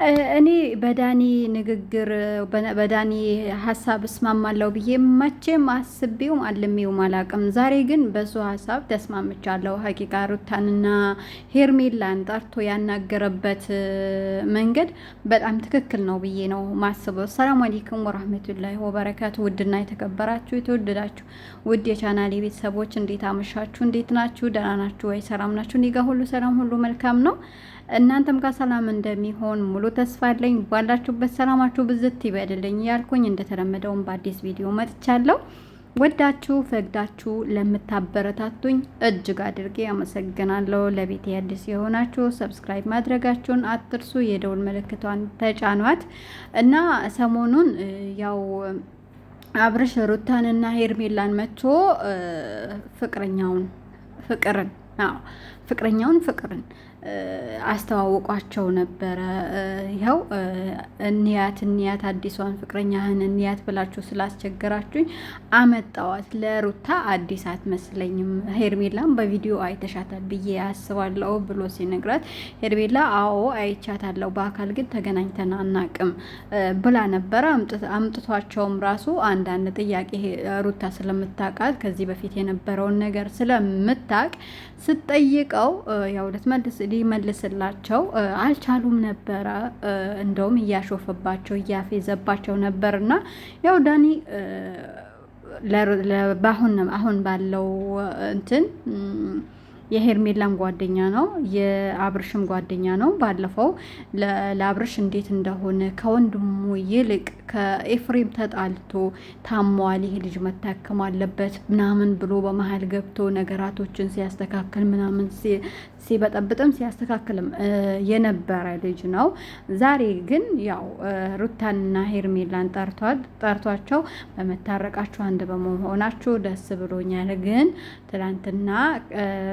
እኔ በዳኒ ንግግር በዳኒ ሀሳብ እስማማለሁ ብዬ መቼም አስቤውም አልሜውም አላውቅም። ዛሬ ግን በሱ ሀሳብ ተስማምቻለሁ። ሀቂቃ ሩታንና ሄርሜላን ጠርቶ ያናገረበት መንገድ በጣም ትክክል ነው ብዬ ነው ማስበው። ሰላም አለይኩም ወራህመቱላሂ ወበረካቱ። ውድና የተከበራችሁ የተወደዳችሁ ውድ የቻናሌ ቤተሰቦች እንዴት አመሻችሁ? እንዴት ናችሁ? ደህና ናችሁ ወይ? ሰላም ናችሁ? እኔ ጋር ሁሉ ሰላም፣ ሁሉ መልካም ነው። እናንተም ጋር ሰላም እንደሚሆን ሙሉ ተስፋ አለኝ። ባላችሁበት ሰላማችሁ ብዝት ይበልልኝ ያልኩኝ እንደተለመደውም በአዲስ ቪዲዮ መጥቻለሁ። ወዳችሁ ፈቅዳችሁ ለምታበረታቱኝ እጅግ አድርጌ አመሰግናለሁ። ለቤቴ አዲስ የሆናችሁ ሰብስክራይብ ማድረጋችሁን አትርሱ፣ የደውል ምልክቷን ተጫኗት እና ሰሞኑን ያው አብርሽ ሩታንና ሄርሜላን መጥቶ ፍቅርን አስተዋውቋቸው ነበረ። ይኸው እንያት አዲሷን ፍቅረኛህን እንያት ብላችሁ ስላስቸገራችሁኝ አመጣዋት። ለሩታ አዲስ አትመስለኝም። ሄርሜላም በቪዲዮ አይተሻታል ብዬ አስባለሁ ብሎ ሲነግራት ሄርሜላ አዎ አይቻታለሁ፣ በአካል ግን ተገናኝተን አናቅም ብላ ነበረ። አምጥቷቸውም ራሱ አንዳንድ ጥያቄ ሩታ ስለምታውቃት ከዚህ በፊት የነበረውን ነገር ስለምታውቅ ስትጠይቀው ያው ሊመልስላቸው አልቻሉም ነበረ። እንደውም እያሾፈባቸው እያፌዘባቸው ነበርና ያው ዳኒ አሁን ባለው እንትን የሄርሜላም ጓደኛ ነው፣ የአብርሽም ጓደኛ ነው። ባለፈው ለአብርሽ እንዴት እንደሆነ ከወንድሙ ይልቅ ከኤፍሬም ተጣልቶ ታሟል፣ ይሄ ልጅ መታከም አለበት ምናምን ብሎ በመሀል ገብቶ ነገራቶችን ሲያስተካክል ምናምን ሲበጠብጥም ሲያስተካክልም የነበረ ልጅ ነው። ዛሬ ግን ያው ሩታንና ሄርሜላን ጠርቷቸው በመታረቃቸው አንድ በመሆናቸው ደስ ብሎኛል። ግን ትላንትና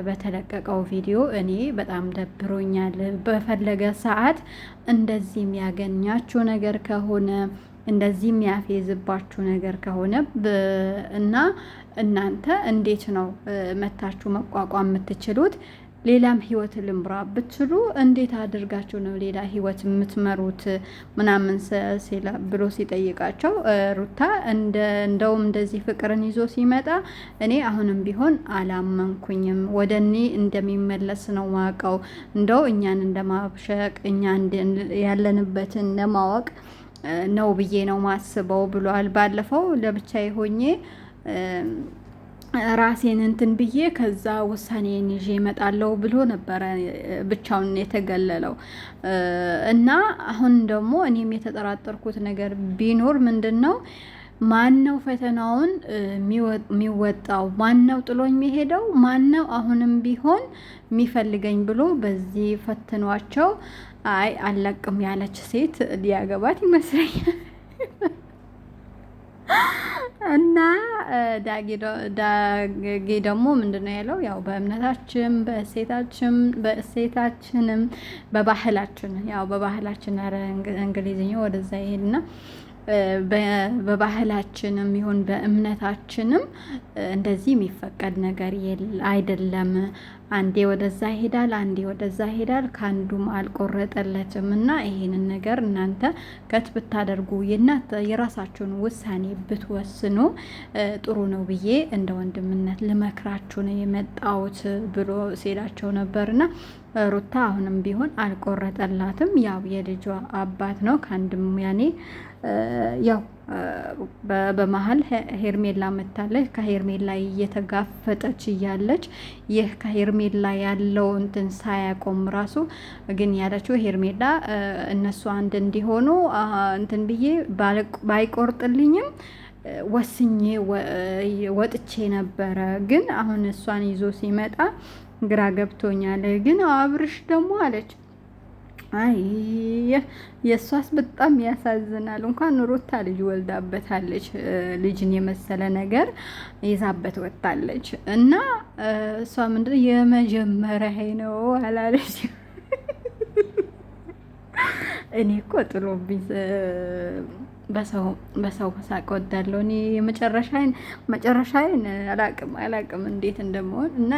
በተለቀቀው ቪዲዮ እኔ በጣም ደብሮኛል። በፈለገ ሰዓት እንደዚህ የሚያገኛችሁ ነገር ከሆነ እንደዚህ የሚያፌዝባችሁ ነገር ከሆነ እና እናንተ እንዴት ነው መታችሁ መቋቋም የምትችሉት? ሌላም ህይወት ልምራ ብትሉ እንዴት አድርጋችሁ ነው ሌላ ህይወት የምትመሩት? ምናምን ብሎ ሲጠይቃቸው ሩታ እንደውም እንደዚህ ፍቅርን ይዞ ሲመጣ እኔ አሁንም ቢሆን አላመንኩኝም። ወደ እኔ እንደሚመለስ ነው ማውቀው። እንደው እኛን እንደማብሸቅ እኛ ያለንበትን ለማወቅ ነው ብዬ ነው ማስበው ብሏል። ባለፈው ለብቻዬ ሆኜ ራሴን እንትን ብዬ ከዛ ውሳኔን ይዤ እመጣለሁ ብሎ ነበረ ብቻውን የተገለለው እና አሁን ደግሞ እኔም የተጠራጠርኩት ነገር ቢኖር ምንድነው ማነው ፈተናውን የሚወጣው? ማነው ጥሎኝ የሚሄደው? ማነው አሁንም ቢሆን የሚፈልገኝ ብሎ በዚህ ፈትኗቸው አይ አለቅም ያለች ሴት ሊያገባት ይመስለኛል። እና ዳጌ ደግሞ ምንድነው ያለው? ያው በእምነታችን በእሴታችንም በባህላችን ያው በባህላችን እንግሊዝኛ ወደዛ ይሄድና በባህላችንም ይሁን በእምነታችንም እንደዚህ የሚፈቀድ ነገር አይደለም። አንዴ ወደዛ ይሄዳል፣ አንዴ ወደዛ ይሄዳል፣ ከአንዱም አልቆረጠለትም። እና ይሄንን ነገር እናንተ ከት ብታደርጉ የራሳችሁን ውሳኔ ብትወስኑ ጥሩ ነው ብዬ እንደ ወንድምነት ልመክራችሁ ነው የመጣሁት ብሎ ሲላቸው ነበርና ሩታ አሁንም ቢሆን አልቆረጠላትም። ያው የልጇ አባት ነው ከአንድም ያኔ ያው በመሀል ሄርሜላ መታለች። ከሄርሜላ እየተጋፈጠች እያለች ይህ ከሄርሜላ ያለው እንትን ሳያቆም ራሱ ግን ያለችው ሄርሜላ እነሱ አንድ እንዲሆኑ እንትን ብዬ ባይቆርጥልኝም ወስኜ ወጥቼ ነበረ። ግን አሁን እሷን ይዞ ሲመጣ ግራ ገብቶኛል። ግን አብርሽ ደግሞ አለች አይ የእሷስ በጣም ያሳዝናል። እንኳን ሩታ ልጅ ወልዳበታለች፣ ልጅን የመሰለ ነገር ይዛበት ወጣለች። እና እሷ ምንድነው የመጀመሪያ ነው አላለች። እኔ እኮ ጥሎብኝ በሰው ሳቅ ወዳለሁ እኔ መጨረሻዬን አላቅም እንዴት እንደምሆን እና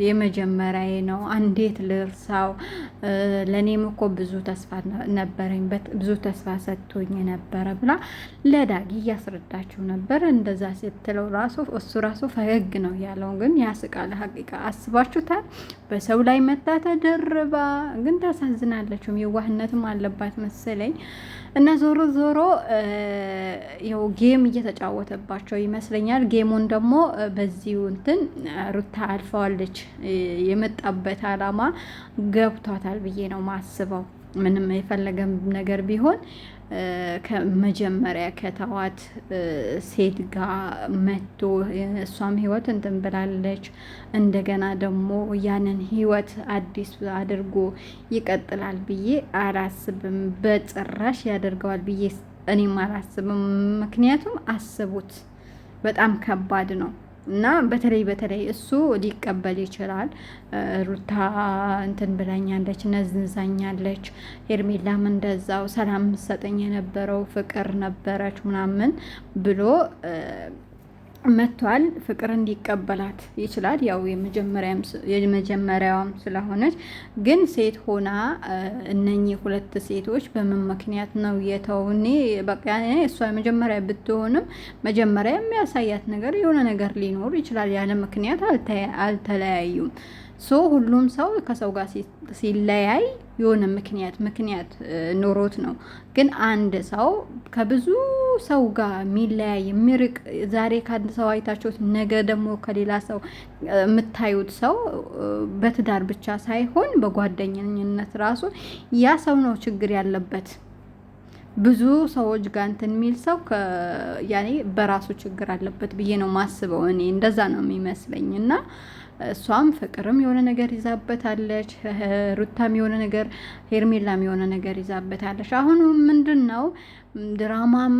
የመጀመሪያዬ ነው። እንዴት ልርሳው? ለእኔም እኮ ብዙ ተስፋ ነበረኝ፣ ብዙ ተስፋ ሰጥቶኝ ነበረ ብላ ለዳጊ እያስረዳችው ነበር። እንደዛ ስትለው እሱ ራሱ ፈገግ ነው ያለው፣ ግን ያስቃል። ሀቂቃ አስባችሁታል? በሰው ላይ መታ ተደርባ፣ ግን ታሳዝናለችም፣ የዋህነትም አለባት መሰለኝ። እና ዞሮ ዞሮ ያው ጌም እየተጫወተባቸው ይመስለኛል። ጌሙን ደግሞ በዚሁ እንትን ሩታ አልፈዋለች። የመጣበት አላማ ገብቷታል ብዬ ነው ማስበው። ምንም የፈለገ ነገር ቢሆን ከመጀመሪያ ከተዋት ሴት ጋር መቶ እሷም ህይወት እንትን ብላለች። እንደገና ደግሞ ያንን ህይወት አዲስ አድርጎ ይቀጥላል ብዬ አላስብም። በጭራሽ ያደርገዋል ብዬ እኔም አላስብም። ምክንያቱም አስቡት፣ በጣም ከባድ ነው። እና በተለይ እሱ ሊቀበል ይችላል። ሩታ እንትን ብላኛለች፣ ነዝንዛኛለች፣ ሄርሜላም እንደዛው ሰላም ሰጠኝ የነበረው ፍቅር ነበረች ምናምን ብሎ መጥቷል። ፍቅር እንዲቀበላት ይችላል። ያው የመጀመሪያዋም ስለሆነች፣ ግን ሴት ሆና እነኚህ ሁለት ሴቶች በምን ምክንያት ነው የተውኔ? በቃ እሷ የመጀመሪያ ብትሆንም መጀመሪያ የሚያሳያት ነገር የሆነ ነገር ሊኖር ይችላል። ያለ ምክንያት አልተለያዩም። ሁሉም ሰው ከሰው ጋር ሲለያይ የሆነ ምክንያት ኖሮት ነው። ግን አንድ ሰው ከብዙ ሰው ጋር የሚለያይ የሚርቅ፣ ዛሬ ከአንድ ሰው አይታችሁት ነገ ደግሞ ከሌላ ሰው የምታዩት ሰው በትዳር ብቻ ሳይሆን በጓደኝነት ራሱ ያ ሰው ነው ችግር ያለበት። ብዙ ሰዎች ጋር እንትን የሚል ሰው ያኔ በራሱ ችግር አለበት ብዬ ነው ማስበው። እኔ እንደዛ ነው የሚመስለኝ። እና እሷም ፍቅርም የሆነ ነገር ይዛበታለች፣ ሩታም የሆነ ነገር፣ ሄርሜላም የሆነ ነገር ይዛበታለች። አሁን ምንድን ነው ድራማም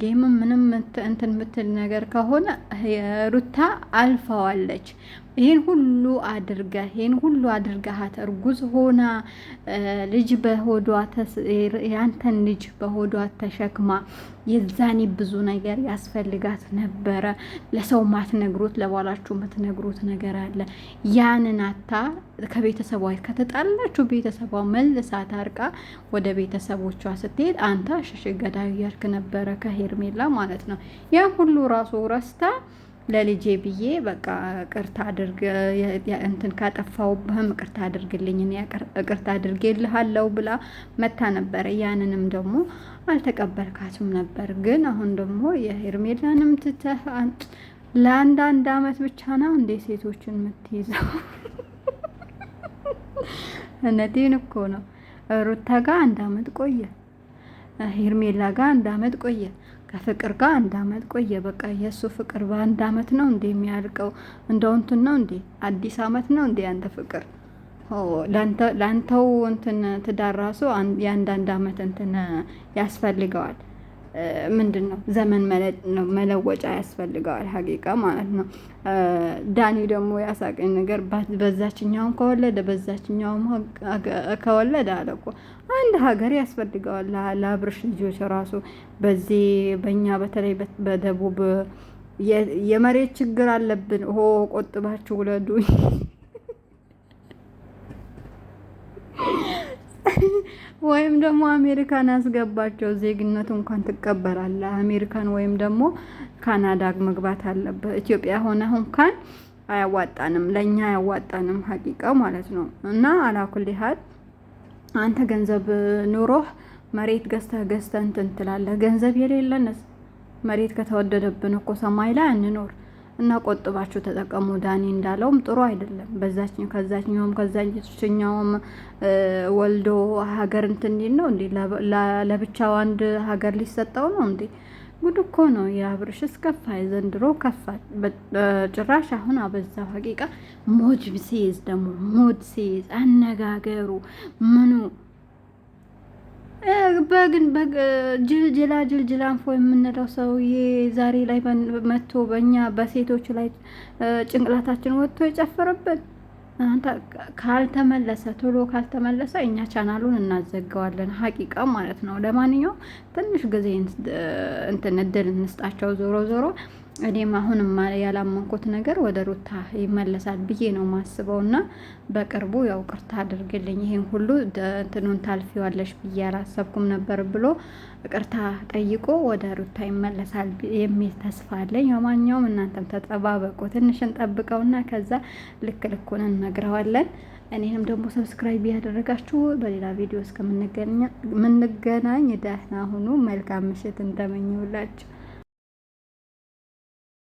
ጌምም ምንም እንትን ምትል ነገር ከሆነ ሩታ አልፈዋለች። ይሄን ሁሉ አድርጋሃት እርጉዝ ሆና ልጅ በሆዷ ያንተን ልጅ በሆዷ ተሸክማ የዛኔ ብዙ ነገር ያስፈልጋት ነበረ። ለሰው ማትነግሩት ለባላችሁ የምትነግሩት ነገር አለ። ያንን አታ ከቤተሰቧ ከተጣላችሁ ቤተሰቧ መልሳ ታርቃ ወደ ቤተሰቦቿ ስትሄድ አንተ ሸሽ ገዳዩ ያልክ ነበረ ከሄርሜላ ማለት ነው። ያ ሁሉ ራሱ ረስታ ለልጄ ብዬ በቃ ቅርታ አድርግ እንትን ካጠፋውብህም ቅርታ አድርግልኝ እኔ ቅርታ አድርጌልሃለሁ ብላ መታ ነበረ። ያንንም ደግሞ አልተቀበልካትም ነበር። ግን አሁን ደግሞ የሄርሜላንም ትተህ ለአንድ አመት ብቻ ነው እንዴ ሴቶችን የምትይዘው? እነቴን እኮ ነው። ሩታ ጋር 1 አመት ቆየ፣ ሄርሜላ ጋር 1 አመት ቆየ፣ ከፍቅር ጋር 1 አመት ቆየ። በቃ የእሱ ፍቅር በ1 አመት ነው እንዴ የሚያልቀው? እንደው እንትን ነው እንዴ? አዲስ አመት ነው እንዴ አንተ ፍቅር? ላንተው እንትን ትዳር ራሱ የ1 አመት እንትን ያስፈልገዋል። ምንድን ነው ዘመን መለወጫ ያስፈልገዋል ሀቂቃ ማለት ነው። ዳኒ ደግሞ ያሳቀኝ ነገር በዛችኛውም ከወለደ በዛችኛውም ከወለደ አለ እኮ አንድ ሀገር ያስፈልገዋል ለአብርሽ ልጆች ራሱ። በዚህ በእኛ በተለይ በደቡብ የመሬት ችግር አለብን። ቆጥባችሁ ውለዱ። ወይም ደግሞ አሜሪካን ያስገባቸው። ዜግነቱ እንኳን ትቀበላለህ አሜሪካን ወይም ደግሞ ካናዳ መግባት አለበት። ኢትዮጵያ ሆነ እንኳን አያዋጣንም፣ ለኛ አያዋጣንም ሀቂቃ ማለት ነው። እና አላኩል ሀል አንተ ገንዘብ ኑሮህ መሬት ገዝተህ እንትን ትላለህ። ገንዘብ የሌለንስ መሬት ከተወደደብን እኮ ሰማይ ላይ አንኖር። እና ቆጥባችሁ ተጠቀሙ። ዳኒ እንዳለውም ጥሩ አይደለም። በዛችኛው ከዛችኛውም ወልዶ ሀገር እንትን ነው እንዴ? ለብቻው አንድ ሀገር ሊሰጠው ነው እንዴ? ጉድ እኮ ነው። የአብርሽስ ከፋ፣ ዘንድሮ ከፋ ጭራሽ። አሁን አበዛው ሀቂቃ። ሞድ ሲይዝ ደግሞ ሞድ ሲይዝ አነጋገሩ ምኑ በግን ጅልጅላ አንፎ የምንለው ሰውዬ ዛሬ ላይ መጥቶ በእኛ በሴቶች ላይ ጭንቅላታችን ወጥቶ የጨፈረብን ካልተመለሰ ቶሎ ካልተመለሰ እኛ ቻናሉን እናዘገዋለን። ሀቂቃ ማለት ነው። ለማንኛውም ትንሽ ጊዜ እንትን እድል እንስጣቸው። ዞሮ ዞሮ እኔም አሁንም ያላመንኩት ነገር ወደ ሩታ ይመለሳል ብዬ ነው ማስበው እና በቅርቡ ያው ቅርታ አድርግልኝ ይሄን ሁሉ እንትኑን ታልፊዋለሽ ብዬ አላሰብኩም ነበር ብሎ ቅርታ ጠይቆ ወደ ሩታ ይመለሳል የሚል ተስፋ አለኝ። ለማንኛውም እናንተም ተጠባበቁ፣ ትንሽ እንጠብቀውና ከዛ ልክ ልኩን እንነግረዋለን። እኔንም ደግሞ ሰብስክራይብ ያደረጋችሁ በሌላ ቪዲዮ እስከምንገናኝ ደህና ሁኑ። መልካም ምሽት እንደመኘውላችሁ